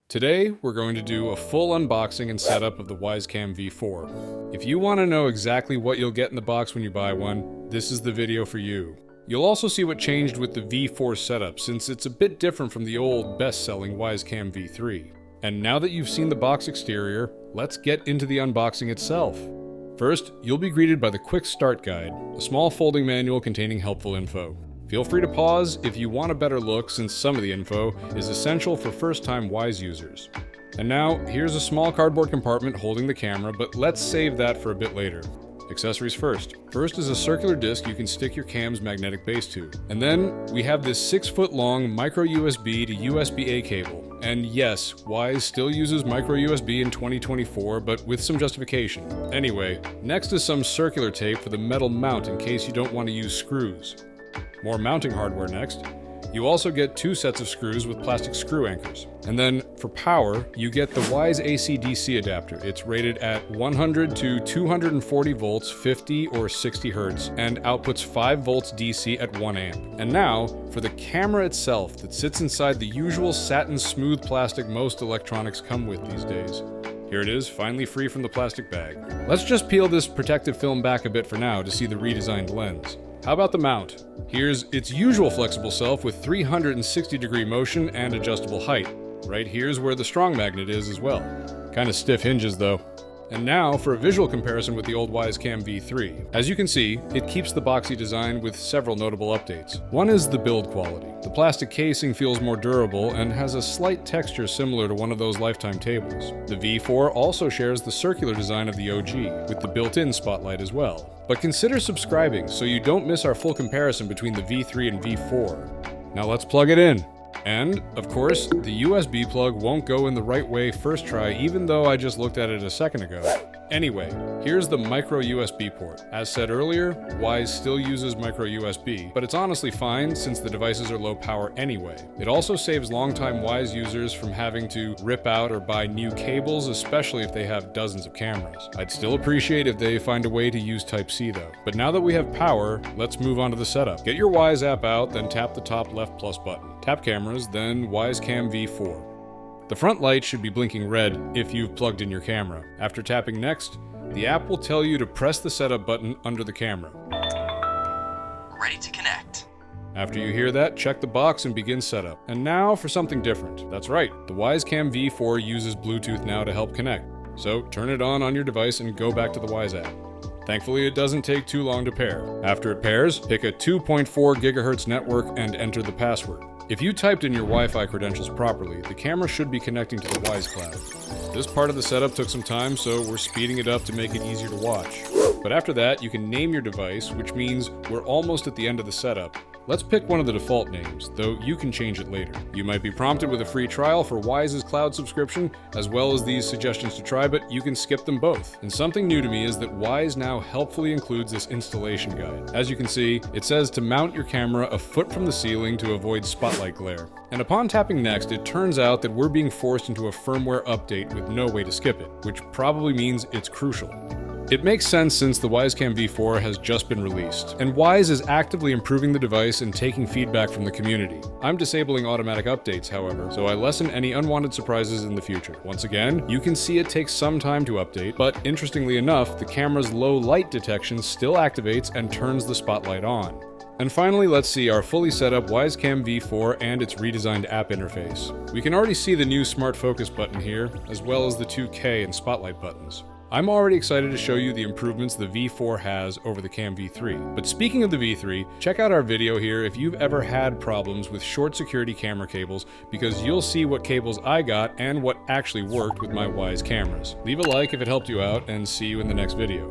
Today, we're going to do a full unboxing and setup of the Wyze Cam V4. If you want to know exactly what you'll get in the box when you buy one, this is the video for you. You'll also see what changed with the V4 setup, since it's a bit different from the old best-selling Wyze Cam V3. And now that you've seen the box exterior, let's get into the unboxing itself. First, you'll be greeted by the Quick Start Guide, a small folding manual containing helpful info. Feel free to pause if you want a better look, since some of the info is essential for first-time Wyze users. And now, here's a small cardboard compartment holding the camera, but let's save that for a bit later. Accessories first. First is a circular disc you can stick your cam's magnetic base to. And then, we have this 6-foot-long micro USB to USB-A cable. And yes, Wyze still uses micro USB in 2024, but with some justification. Anyway, next is some circular tape for the metal mount in case you don't want to use screws. More mounting hardware next. You also get 2 sets of screws with plastic screw anchors. And then, for power, you get the Wyze AC-DC adapter. It's rated at 100 to 240 volts, 50 or 60 hertz, and outputs 5 volts DC at 1 amp. And now, for the camera itself that sits inside the usual satin smooth plastic most electronics come with these days. Here it is, finally free from the plastic bag. Let's just peel this protective film back a bit for now to see the redesigned lens. How about the mount? Here's its usual flexible self with 360-degree motion and adjustable height. Right here's where the strong magnet is as well. Kinda stiff hinges though. And now for a visual comparison with the old Wyze Cam V3. As you can see, it keeps the boxy design with several notable updates. One is the build quality. The plastic casing feels more durable and has a slight texture similar to one of those lifetime tables. The V4 also shares the circular design of the OG, with the built-in spotlight as well. But consider subscribing so you don't miss our full comparison between the V3 and V4. Now let's plug it in. And, of course, the USB plug won't go in the right way first try, even though I just looked at it a second ago. Anyway, here's the micro USB port. As said earlier, Wyze still uses micro USB, but it's honestly fine since the devices are low power anyway. It also saves longtime Wyze users from having to rip out or buy new cables, especially if they have dozens of cameras. I'd still appreciate if they find a way to use Type-C though. But now that we have power, let's move on to the setup. Get your Wyze app out, then tap the top left plus button. Tap cameras, then Wyze Cam V4. The front light should be blinking red if you've plugged in your camera. After tapping next, the app will tell you to press the setup button under the camera. Ready to connect. After you hear that, check the box and begin setup. And now for something different. That's right, the Wyze Cam V4 uses Bluetooth now to help connect. So turn it on your device and go back to the Wyze app. Thankfully, it doesn't take too long to pair. After it pairs, pick a 2.4 GHz network and enter the password. If you typed in your Wi-Fi credentials properly, the camera should be connecting to the Wyze Cloud. This part of the setup took some time, so we're speeding it up to make it easier to watch. But after that, you can name your device, which means we're almost at the end of the setup. Let's pick one of the default names, though you can change it later. You might be prompted with a free trial for Wyze's cloud subscription, as well as these suggestions to try, but you can skip them both. And something new to me is that Wyze now helpfully includes this installation guide. As you can see, it says to mount your camera a foot from the ceiling to avoid spotlight glare. And upon tapping next, it turns out that we're being forced into a firmware update with no way to skip it, which probably means it's crucial. It makes sense since the Wyze Cam V4 has just been released, and Wyze is actively improving the device and taking feedback from the community. I'm disabling automatic updates, however, so I lessen any unwanted surprises in the future. Once again, you can see it takes some time to update, but interestingly enough, the camera's low light detection still activates and turns the spotlight on. And finally, let's see our fully set up Wyze Cam V4 and its redesigned app interface. We can already see the new Smart Focus button here, as well as the 2K and Spotlight buttons. I'm already excited to show you the improvements the V4 has over the Cam V3. But speaking of the V3, check out our video here if you've ever had problems with short security camera cables, because you'll see what cables I got and what actually worked with my Wyze cameras. Leave a like if it helped you out, and see you in the next video.